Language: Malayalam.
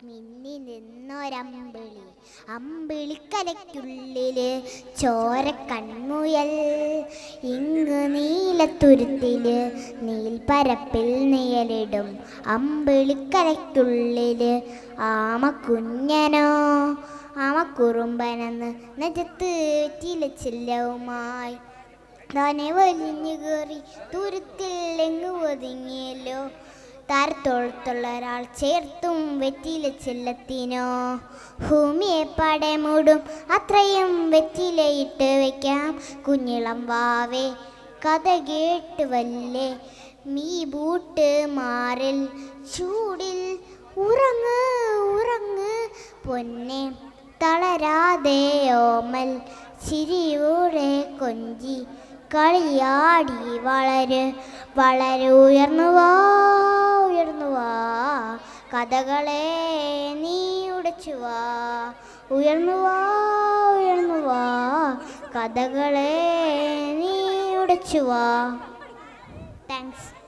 മിന്നി നിന്നൊരമ്പിളി അമ്പിളിക്കലയ്ക്കുള്ളില് ചോര കൺമുയൽ ഇങ്ങ് നീലത്തുരുത്തില് നീൽപ്പരപ്പിൽ നിഴലിടും അമ്പിളിക്കലയ്ക്കുള്ളില് ആമക്കുഞ്ഞനോ ആമക്കുറുമ്പനെന്ന് നെഞ്ചത്ത് ചില്ലവുമായി താനെ വലിഞ്ഞു കയറി തുരുത്തിൽ എങ്ങ് ഒതുങ്ങിയല്ലോ താരത്തോളത്തുള്ള ഒരാൾ ചേർത്തും വെറ്റില ചെല്ലത്തിനോ ഭൂമിയെ പടമുടും അത്രയും വെറ്റിലയിട്ട് വയ്ക്കാം കുഞ്ഞിളം വാവേ കഥ കേട്ട് വല്ലേ മീ ബൂട്ട് മാറിൽ ചൂടിൽ ഉറങ്ങ് ഉറങ്ങ് പൊന്നെ തളരാതെ ഓമൽ ചിരിയോടെ കൊഞ്ചി കളിയാടി വളരെ ഉയർന്നു വാ കഥകളെ നീ ഉടച്ചു വാ ഉയർന്നു വാ കഥകളെ നീ ഉടച്ചു വാ. താങ്ക്സ്.